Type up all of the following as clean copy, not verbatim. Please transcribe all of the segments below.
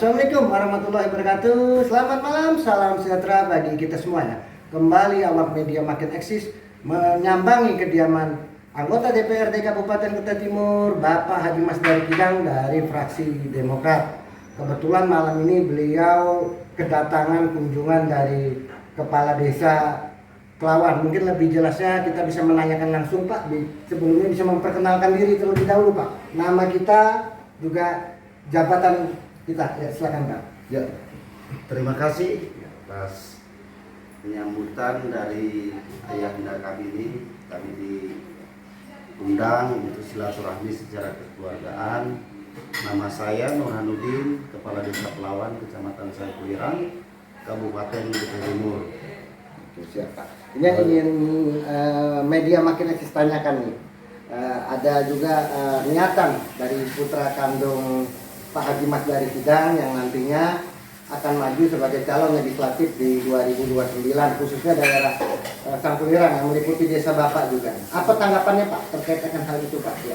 Assalamualaikum warahmatullahi wabarakatuh. Selamat malam, salam sejahtera bagi kita semuanya. Kembali awak media makin eksis menyambangi kediaman anggota DPRD Kabupaten Kutai Timur, Bapak Haji Mas dari Kidang dari fraksi Demokrat. Kebetulan malam ini beliau kedatangan kunjungan dari Kepala Desa Kelawan. Mungkin lebih jelasnya kita bisa menanyakan langsung Pak. Sebelumnya bisa memperkenalkan diri terlebih dahulu Pak. Nama kita juga jabatan kita, ya silakan Pak. Ya, terima kasih atas penyambutan dari ayahanda kami ini. Kami diundang untuk silaturahmi secara kekeluargaan. Nama saya Nurhanuddin, Kepala Desa Kelawan, Kecamatan Sangkulirang, Kabupaten Kutai Timur. Oke, siap Pak. Ini yang ingin media makin eksis tanyakan nih. Ada juga niatan dari putra kandung Pak Haji Mas dari Kidang yang nantinya akan maju sebagai calon legislatif di 2029, khususnya daerah Sangkulirang yang meliputi desa Bapak juga. Apa tanggapannya Pak terkait dengan hal itu Pak? Ya.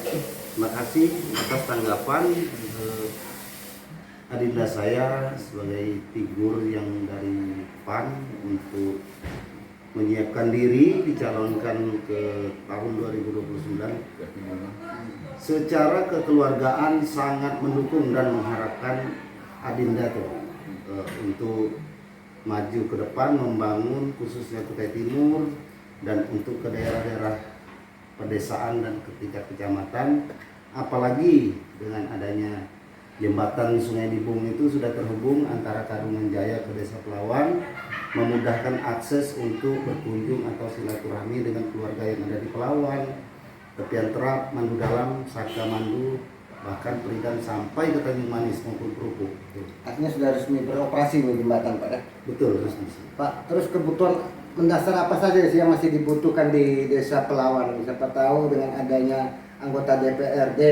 Terima kasih atas tanggapan adinda saya sebagai figur yang dari PAN untuk menyiapkan diri dicalonkan ke tahun 2029. Secara kekeluargaan sangat mendukung dan mengharapkan adinda untuk maju ke depan membangun khususnya Kutai Timur dan untuk ke daerah-daerah pedesaan dan ke tingkat kecamatan, apalagi dengan adanya jembatan Sungai Dibung itu sudah terhubung antara Kadungan Jaya ke Desa Pelawan, memudahkan akses untuk berkunjung atau silaturahmi dengan keluarga yang ada di Pelawan, Tepian Terap, Mandu Dalam, Saka Mandu, bahkan Perikan sampai ke Tanjung Manis maupun Kerupuk. Artinya sudah resmi beroperasi nih jembatan Pak ya? Betul, resmi. Pak, terus kebutuhan mendasar apa saja sih yang masih dibutuhkan di Desa Pelawan? Siapa tahu dengan adanya anggota DPRD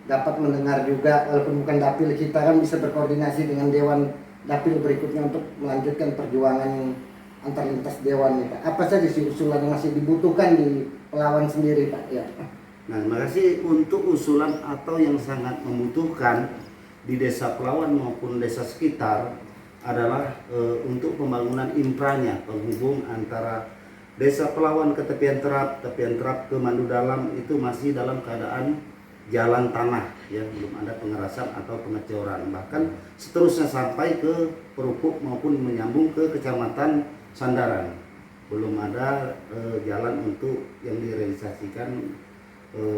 dapat mendengar juga, walaupun bukan dapil kita kan bisa berkoordinasi dengan Dewan Dapil berikutnya untuk melanjutkan perjuangan antar lintas Dewan nih Pak. Apa saja sih usulan yang masih dibutuhkan di Pelawan sendiri Pak? Ya. Nah, terima kasih untuk usulan atau yang sangat membutuhkan di Desa Pelawan maupun desa sekitar adalah untuk pembangunan infranya, penghubung antara Desa Pelawan ke Tepian Terap ke Mandu Dalam itu masih dalam keadaan jalan tanah, ya belum ada pengerasan atau pengecoran, bahkan seterusnya sampai ke Kerupuk maupun menyambung ke Kecamatan Sandaran belum ada jalan untuk yang direalisasikan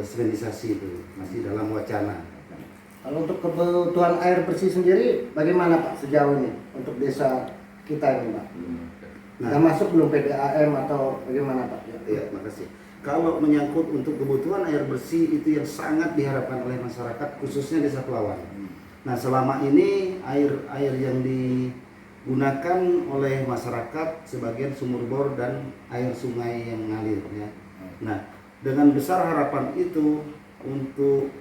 semenisasi itu masih dalam wacana. Kalau untuk kebutuhan air bersih sendiri bagaimana Pak sejauh ini untuk desa kita ini Pak? Nah, masuk belum PDAM atau bagaimana Pak? Ya, makasih. Kalau menyangkut untuk kebutuhan air bersih itu yang sangat diharapkan oleh masyarakat khususnya Desa Pelawan. Nah, selama ini air yang digunakan oleh masyarakat sebagian sumur bor dan air sungai yang mengalir ya. Nah, dengan besar harapan itu untuk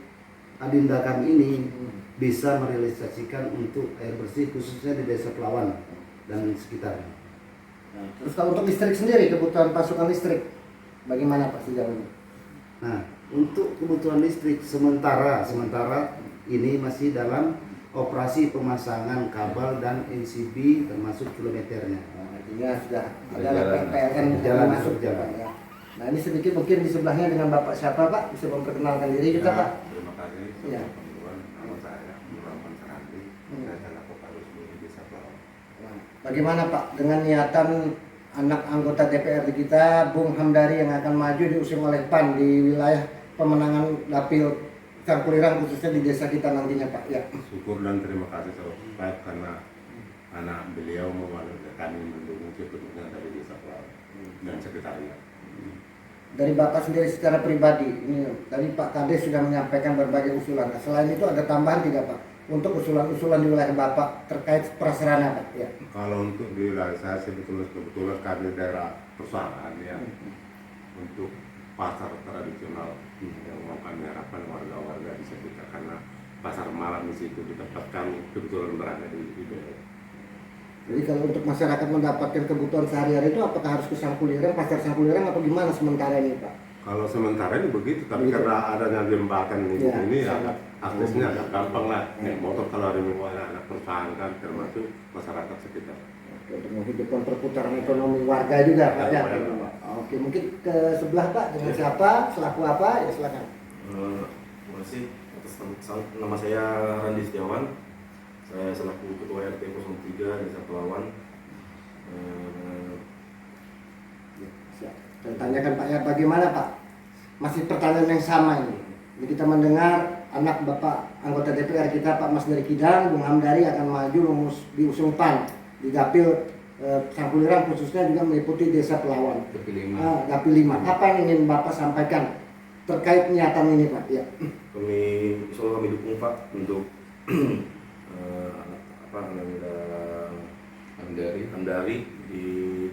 adinda kami ini bisa merealisasikan untuk air bersih khususnya di Desa Pelawan dan sekitarnya. Nah, terus kalau untuk listrik sendiri, kebutuhan pasokan listrik bagaimana Pak sejauh ini? Nah, untuk kebutuhan listrik sementara ini masih dalam operasi pemasangan kabel dan NCB termasuk kilometernya. Nah, artinya sudah ada PLN jalan masuk jalan. Ya. Nah, ini sedikit mungkin di sebelahnya dengan Bapak siapa Pak? Bisa memperkenalkan diri kita Pak? Terima kasih. Ya. Teman-teman, nama saya Nurman Sarandi. Saya adalah Kepala Resmi Desa Pelawan. Nah, bagaimana Pak dengan niatan anak anggota DPRD kita, Bung Hamdari yang akan maju diusung oleh PAN di wilayah pemenangan dapil Sangkulirang khususnya di desa kita nantinya Pak? Ya. Syukur dan terima kasih Bapak karena anak beliau kami mendukung keputusan dari Desa Pelawan dan sekretariat. Dari Bapak sendiri secara pribadi, ini tadi Pak Kades sudah menyampaikan berbagai usulan. Nah, selain itu ada tambahan tidak Pak untuk usulan-usulan di wilayah Bapak terkait prasarana Pak? Ya. Kalau untuk di wilayah saya kebetulan kami daerah persoalan ya untuk pasar tradisional yang mau kami harapkan warga-warga di sekitar karena pasar malam di situ di tempat kami kebetulan berada di daerah. Jadi kalau untuk masyarakat mendapatkan kebutuhan sehari-hari itu apakah harus ke Sangkulirang, pasar Sangkulirang atau gimana sementara ini Pak? Kalau sementara ini begitu, tapi Begitu. karena adanya jembatan Ya, ini ya sangat. aksesnya agak gampang lah. Naik motor kalau ada anak perusahaan kan, termasuk masyarakat sekitar. Oke, untuk menghidupkan perputaran ekonomi warga juga Pak ya. Ya, Pak. Oke, mungkin ke sebelah Pak dengan siapa, selaku apa ya silakan. Terima kasih atas nama saya Randi Setiawan. Saya selaku Ketua RT 03 Desa Pelawan. Siap. Dan tanyakan Pak ya, bagaimana Pak? Masih pertanyaan yang sama ini. Jadi kita mendengar anak Bapak anggota DPR kita Pak Mas dari Kidang, Bung Hamdari akan maju diusung PAN di Dapil Sangkulirang, khususnya juga meliputi Desa Pelawan. Dapil 5. Apa yang ingin Bapak sampaikan terkait niatan ini Pak? Ya. Insya Allah kami dukung Pak untuk Hamdari di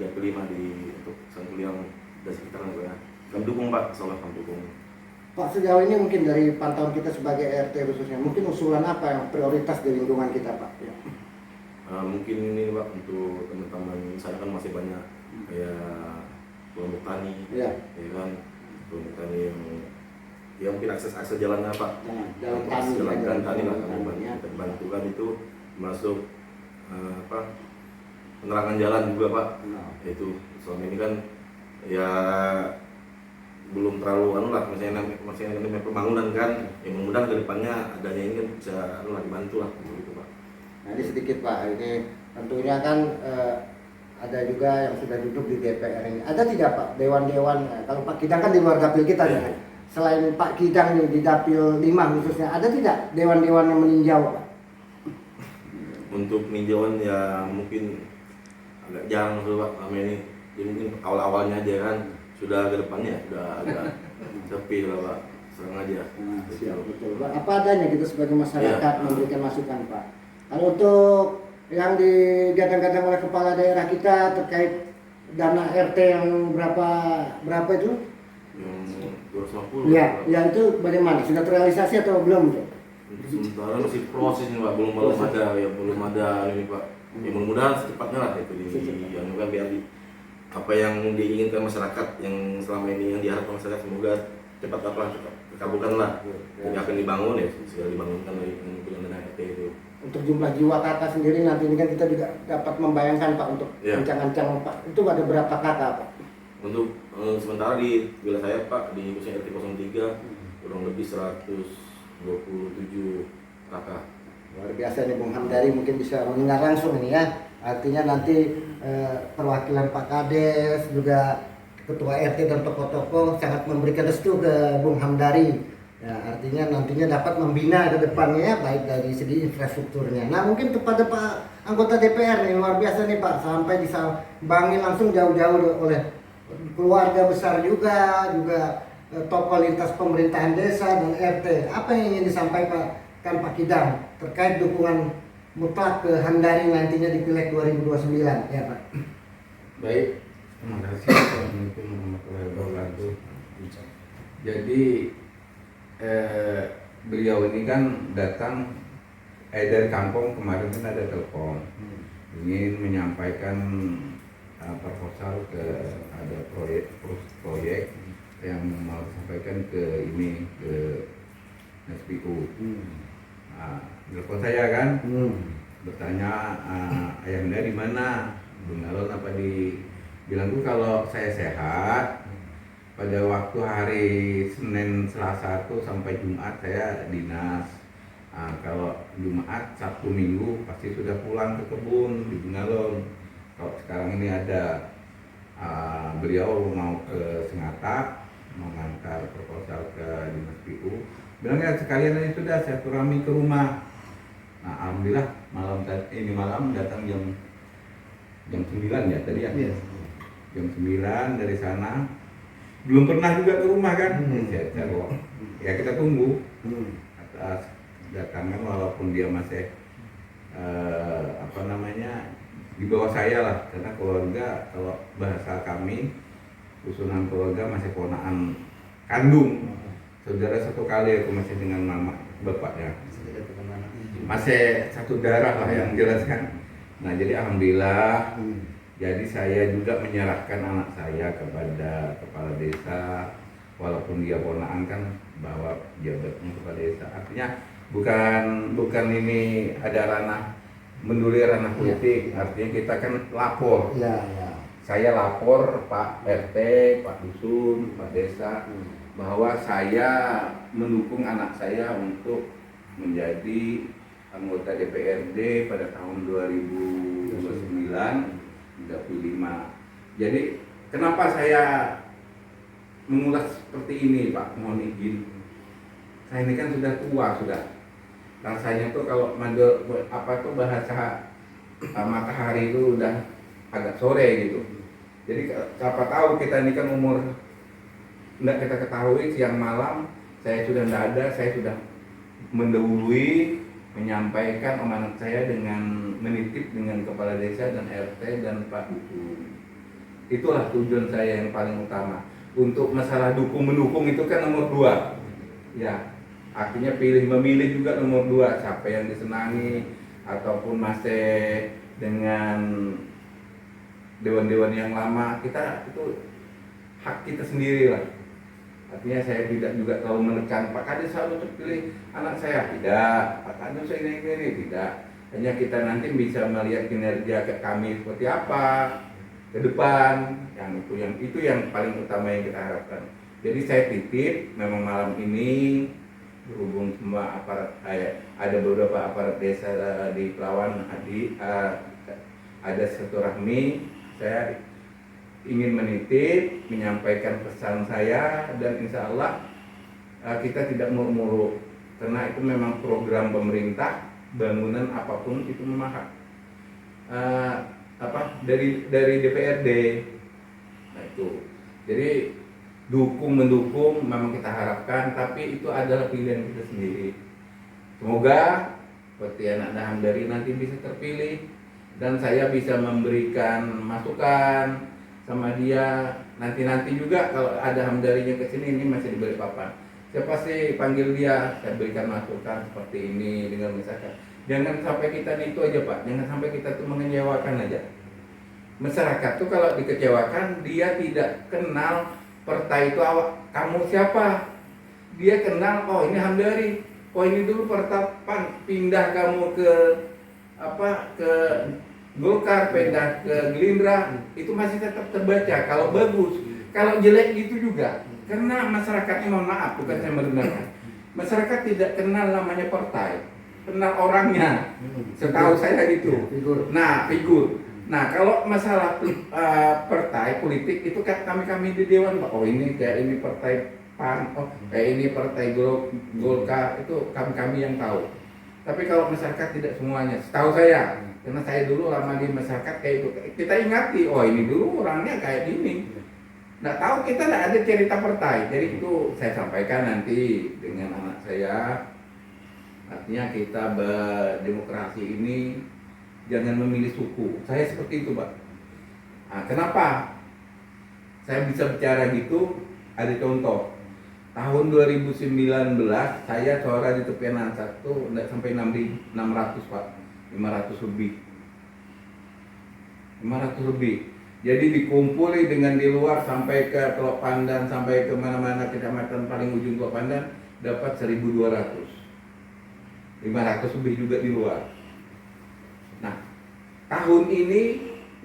Dapil 5 untuk Sangkulirang dan sekitarnya Pak ya. Kami dukung Pak, insya Allah kami dukung. Pak, sejauh ini mungkin dari pantauan kita sebagai RT khususnya, mungkin usulan apa yang prioritas di lingkungan kita Pak? Ya. Mungkin ini Pak untuk teman-teman saya kan masih banyak kayak kelompok tani, Ya. ya kan kelompok tani yang mungkin akses jalannya Pak, Jalan tani, jalan tani lah kami ya. bantukan itu masuk penerangan jalan juga Pak. Nah. Itu selama ini kan ya belum terlalu masih pembangunan kan, yang mudah-mudahan ke depannya adanya ini kan bisa dibantu lah gitu Pak. Nah, ini sedikit Pak, ini tentunya kan ada juga yang sudah duduk di DPR ini. Ada tidak Pak dewan-dewan, kalau Pak Kidang kan di luar dapil kita ya. Selain Pak Kidang nih di dapil 5 khususnya, ada tidak dewan-dewan yang meninjau Pak? Untuk ninjauan ya mungkin agak jarang tuh Pak kami ini. Jadi mungkin awal-awalnya aja kan, sudah ke depannya sudah agak sepi lah Pak, serang aja. Siap, betul Pak. Apa adanya kita sebagai masyarakat Ya. memberikan masukan Pak. Kalau untuk yang digadang-gadang oleh kepala daerah kita terkait dana RT yang berapa itu? Yang 250. Ya, ya itu bagaimana? Sudah terrealisasi atau belum? Pak? Sementara masih proses nih Pak, belum ada ini Pak. Ya mudah-mudahan secepatnya lah itu yang juga biar apa yang diinginkan masyarakat yang selama ini yang diharapkan masyarakat semoga cepat terkabulkan lah. Jadi akan dibangun ya, segera dibangunkan dari dana RT itu. Untuk jumlah jiwa kakak sendiri nanti ini kan kita juga dapat membayangkan Pak untuk Ya. ancang-ancang Pak. Itu ada berapa kakak Pak? Untuk sementara di wilayah saya Pak di khususnya RT 03 kurang lebih 127 kakak. Luar biasa nih Bung Hamdari, mungkin bisa mendengar langsung ini ya. Artinya nanti perwakilan Pak Kades juga ketua RT dan tokoh-tokoh sangat memberikan restu ke Bung Hamdari. Ya, artinya nantinya dapat membina ke depannya baik dari segi infrastrukturnya. Nah, mungkin kepada Pak anggota DPR nih luar biasa nih Pak, sampai disambangi langsung jauh-jauh oleh keluarga besar juga tokoh lintas pemerintahan desa dan RT. Apa yang ingin disampaikan Pak Kidang terkait dukungan mutlak ke Hamdari nantinya di Pileg 2029 ya Pak? Baik, terima kasih. Assalamualaikum warahmatullahi wabarakatuh. Jadi beliau ini kan datang dari kampung, kemarin kan ada telepon ingin menyampaikan proposal ada proyek yang mau disampaikan ke SPU. Telepon saya kan, bertanya ayahnya di mana, Bungalon apa bilang tuh kalau saya sehat pada waktu hari Senin, Selasa tuh sampai Jumat saya dinas. Kalau Jumat, Sabtu, Minggu pasti sudah pulang ke kebun di Bungalon. Kalau sekarang ini ada beliau mau ke Sengatak, mau ngantar proposal ke dinas PU. Bilangnya sekalian ini sudah saya turami ke rumah. Nah, alhamdulillah malam datang jam 9 ya tadi ya. Jam 9 dari sana. Belum pernah juga ke rumah kan. Ya kita tunggu. Atas datangan walaupun dia masih di bawah saya lah, karena keluarga kalau bahasa kami usulan keluarga masih ponakan kandung. Saudara satu kali aku masih dengan mama bapaknya. Masih satu darah lah yang jelas kan. Nah, jadi alhamdulillah. Jadi saya juga menyerahkan anak saya kepada kepala desa walaupun dia ponakan kan bawa jabatnya kepala desa. Artinya bukan ini ada ranah mendulir ranah politik. Artinya kita kan lapor. Ya, ya. Saya lapor Pak RT, Pak Dusun, Pak Desa bahwa saya mendukung anak saya untuk menjadi anggota DPRD pada tahun 2029 35. Jadi kenapa saya mengulas seperti ini, Pak? Mohon izin. Saya ini kan sudah tua sudah. Rasanya tuh kalau bahasa matahari itu udah agak sore gitu. Jadi siapa tahu kita ini kan umur tidak kita ketahui siang malam saya sudah tidak ada, saya sudah mendahului menyampaikan amanat saya dengan menitip dengan kepala desa dan RT dan Pak Dusun. Itulah tujuan saya yang paling utama. Untuk masalah dukung mendukung itu kan nomor 2. Ya, artinya pilih memilih juga nomor 2. Siapa yang disenangi ataupun masih dengan dewan-dewan yang lama, kita itu hak kita sendiri lah. Artinya saya tidak juga terlalu menekan Pak Kades selalu terpilih anak saya, tidak. Pak Kades ini tidak. Hanya kita nanti bisa melihat kinerja kami seperti apa ke depan. Yang itu yang paling utama yang kita harapkan. Jadi saya titip memang malam ini berhubung semua aparat ada beberapa aparat desa di Pelawan ada silaturahmi, saya ingin menitip, menyampaikan pesan saya dan insya Allah kita tidak murmuru karena itu memang program pemerintah bangunan apapun itu memang dari DPRD. Nah itu, jadi dukung mendukung memang kita harapkan, tapi itu adalah pilihan kita sendiri. Semoga seperti anak Hamdari nanti bisa terpilih dan saya bisa memberikan masukan sama dia. Nanti juga kalau ada Hamdarinya ke sini, ini masih di Balikpapan, saya pasti panggil dia, saya berikan masukan seperti ini dengan misalkan jangan sampai kita itu aja Pak, jangan sampai kita tuh mengecewakan aja masyarakat tuh. Kalau dikecewakan dia tidak kenal partai itu kamu siapa, dia kenal oh ini Hamdari, oh ini dulu Pertapan, pindah kamu ke Golkar, pindah ke Gerindra, itu masih tetap terbaca kalau bagus. Kalau jelek gitu juga, karena masyarakatnya, mohon maaf bukan saya merendahkan, masyarakat tidak kenal namanya partai, kenal orangnya. Setahu saya gitu. Nah, figur. Nah, kalau masalah partai politik itu kan kami di Dewan, Pak. Oh ini kayak ini partai PAN, oh kayak ini partai Golkar, itu kami yang tahu. Tapi kalau masyarakat tidak semuanya, setahu saya, karena saya dulu lama di masyarakat kayak itu, kita ingati, oh ini dulu orangnya kayak gini. Nggak tahu, kita nggak ada cerita partai. Jadi itu saya sampaikan nanti dengan anak saya. Artinya kita berdemokrasi ini jangan memilih suku. Saya seperti itu, Pak. Nah, kenapa saya bisa bicara gitu? Ada contoh. Tahun 2019 saya suara di tepian satu enggak sampai 600, Pak. 500 lebih. 500 lebih. Jadi dikumpuli dengan di luar sampai ke Teluk Pandan, sampai ke mana-mana kecamatan paling ujung Teluk Pandan dapat 1.200. 500 lebih juga di luar. Nah, tahun ini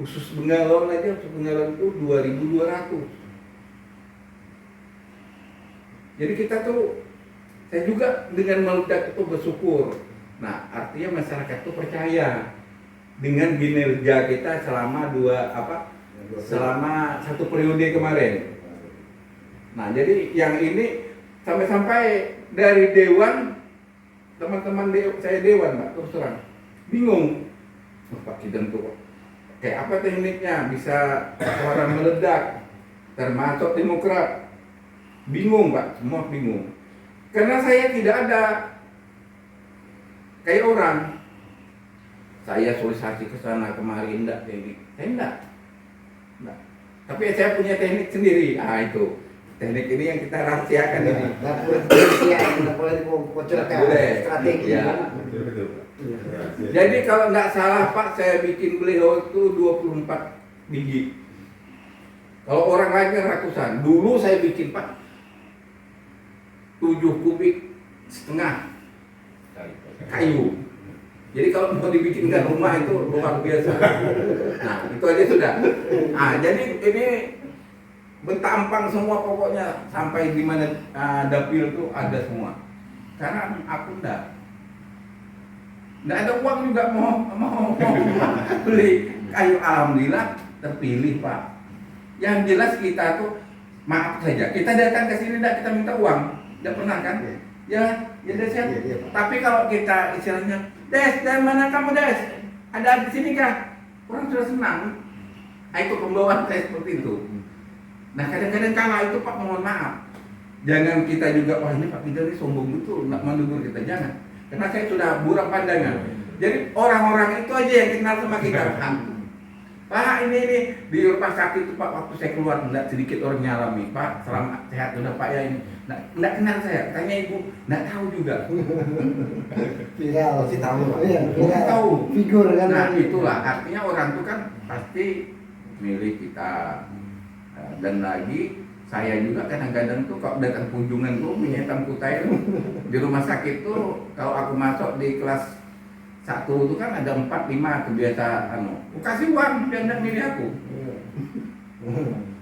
khusus Bengalon aja, khusus Bengalon itu 2.200. Jadi kita tuh, saya juga dengan meledak itu bersyukur. Nah, artinya masyarakat tuh percaya dengan kinerja kita selama selama 1 periode kemarin. Nah, jadi yang ini sampai dari Dewan, teman-teman saya Dewan, Pak, terus terang bingung. Pak Kidan tuh kayak apa tekniknya bisa suara meledak, termasuk Demokrat. Bingung Pak, semua bingung. Karena saya tidak ada kayak orang. Saya sosialisasi ke sana kemari, enggak teknik. Saya enggak. Tapi saya punya teknik sendiri. Ah itu. Teknik ini yang kita rahasiakan ini. Tidak boleh dibocorkan strategi. Ya. Jadi kalau enggak salah Pak, saya bikin beliau itu 24 biji. Kalau orang lain kan ratusan. Dulu saya bikin Pak 7,5 kubik kayu. Jadi kalau mau dibikinkan rumah itu luar biasa. Nah, itu aja sudah. Nah, jadi ini bentampang semua pokoknya sampai di mana dapil itu ada semua. Karena aku enggak ada uang juga mau beli kayu. Alhamdulillah terpilih, Pak. Yang jelas kita tuh maaf saja, kita datang ke sini enggak kita minta uang, enggak pernah kan? Ya Des ya. Tapi kalau kita istilahnya, Des, dari mana kamu Des? Ada di sini kah? Orang sudah senang. Nah, itu pembawaan saya seperti itu. Nah, kadang-kadang kala itu Pak, mohon maaf, jangan kita juga, wah ini Pak Pidal ini sombong betul, nggak menegur kita, jangan. Karena saya sudah buram pandangan. Jadi orang-orang itu aja yang kenal sama kita. Pak ini di rumah sakit itu Pak, waktu saya keluar enggak sedikit orang nyalami, Pak selamat sehat sudah Pak ya ini. Enggak kenal saya, tanya ibu, enggak tahu juga. Viral. Pasti tahu. Iya, viral. Tahu. Figur kan. Nah itulah artinya orang itu kan pasti milih kita. Dan lagi saya juga kadang-kadang tuh kalau datang kunjungan tuh menyetam kutai tuh di rumah sakit tuh, kalau aku masuk di kelas 1 itu kan ada 4, 5 kebiasaan. Kasih uang biar nggak milih aku.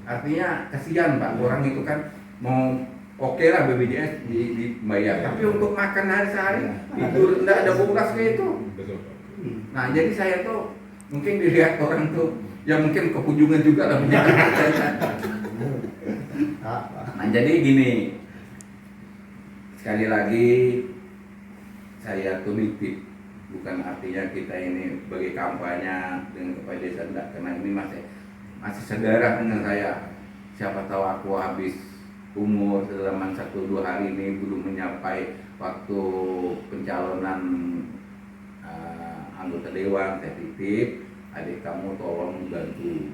Artinya kasihan Pak, orang itu kan mau oke lah BPJS dibayar, tapi untuk makan hari sehari tidur nggak ada bokas kayak itu. Nah jadi saya tuh mungkin dilihat orang tuh ya mungkin kekunjungan juga lah Nah jadi gini, sekali lagi saya tuh nitip, bukan artinya kita ini sebagai kampanye dengan Kepala Desa, enggak, karena ini masih saudara dengan saya. Siapa tahu aku habis umur selama 1-2 hari ini belum menyapai waktu pencalonan anggota dewan, saya titip adik kamu tolong bantu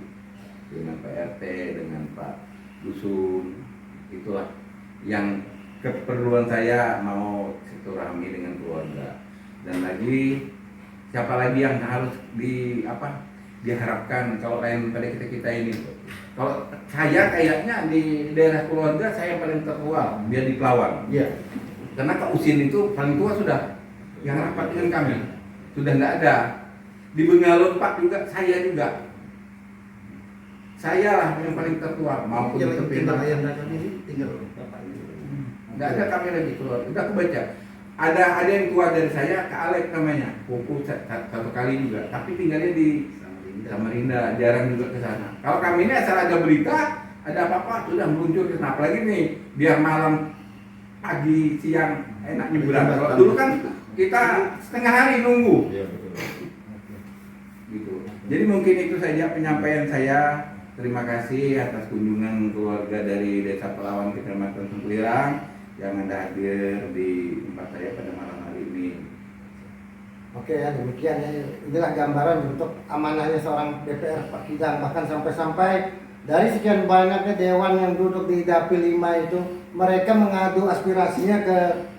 dengan Pak RT, dengan Pak Dusun. Itulah yang keperluan saya, mau silaturahmi dengan keluarga. Dan lagi siapa lagi yang harus diharapkan kalau lain pada kita ini. Kalau saya kayaknya di daerah keluarga saya paling tertua, dia di Pelawang. Iya. Karena Kak Usin itu paling tua sudah, yang rapat dengan kami sudah nggak ada. Di Bengalon Pak juga saya juga. Saya lah yang paling tertua, maupun Yang terpindah. ayam dan kami tinggal bapak. Nggak ada kami lagi keluar. Udah aku baca. Ada yang tua dari saya, Kak Alek namanya. Kumpul satu kali juga, tapi tinggalnya di Samarinda, jarang juga ke sana. Kalau kami ini asal ada berita, ada apa-apa sudah meluncur ke sana. Apalagi nih, biar malam, pagi, siang enak nyebrang. Kalau dulu kan kita setengah hari nunggu. Iya betul. Gitu. Jadi mungkin itu saja penyampaian saya. Terima kasih atas kunjungan keluarga dari Desa Pelawang, Kecamatan Semplirang yang Anda hadir di tempat saya pada malam hari ini. Oke ya, demikian ya. Inilah gambaran bentuk amanahnya seorang DPR Pak Kidang. Bahkan sampai-sampai dari sekian banyaknya dewan yang duduk di Dapil 5 itu, mereka mengadu aspirasinya ke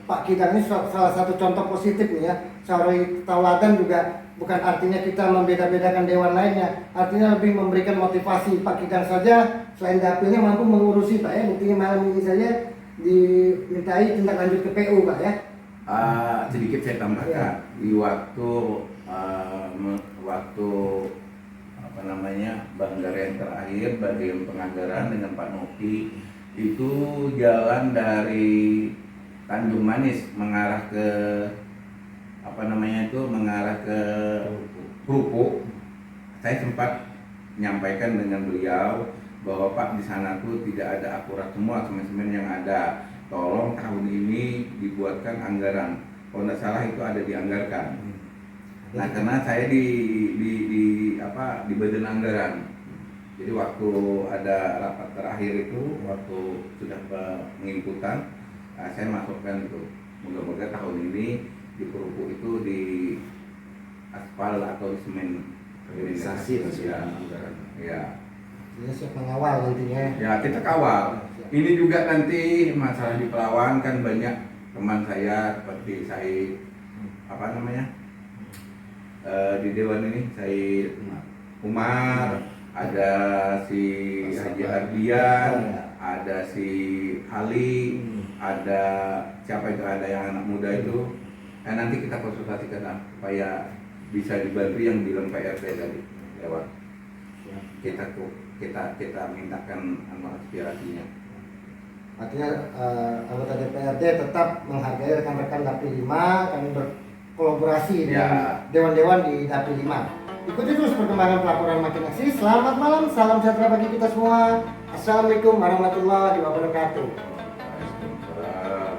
Pak Kidang. Ini salah satu contoh positif nih ya. Sorry, tauladan juga bukan artinya kita membeda-bedakan dewan lainnya. Artinya lebih memberikan motivasi. Pak Kidang saja selain dapilnya mampu mengurusi Pak ya. Buktinya malam ini saja dimintai tindak lanjut ke PU Pak ya. Sedikit saya tambahkan, di waktu Banggarian terakhir bagian penganggaran dengan Pak Noki itu jalan dari Tanjung Manis mengarah ke mengarah ke Krupuk. Saya sempat menyampaikan dengan beliau bahwa Pak di sana tuh tidak ada akurat semua semen-semen yang ada. Tolong tahun ini dibuatkan anggaran. Kalau tidak salah itu ada dianggarkan. Nah, karena saya di badan anggaran. Jadi waktu ada rapat terakhir itu, waktu sudah penginputan, saya masukkan itu. Moga-moga tahun ini di Krupuk itu di aspal atau di semen Organisasi ya. Dia siap mengawal nantinya. Ya, kita kawal. Ini juga nanti masalah di Pelawang kan banyak teman saya seperti Said di dewan ini Said Umar, ada si Haji Ardian, ada si Ali, ada siapa itu, ada yang anak muda itu, nanti kita konsultasikan lah supaya bisa dibantu yang bilang Pak RT tadi lewat kita mintakan aspirasinya. Artinya anggota DPRD tetap menghargai rekan-rekan Dapil 5, kami berkolaborasi dengan dewan-dewan di Dapil 5. Ikuti terus perkembangan pelaporan Makin Eksis. Selamat malam, salam sejahtera bagi kita semua. Assalamualaikum warahmatullahi wabarakatuh. Waalaikumsalam.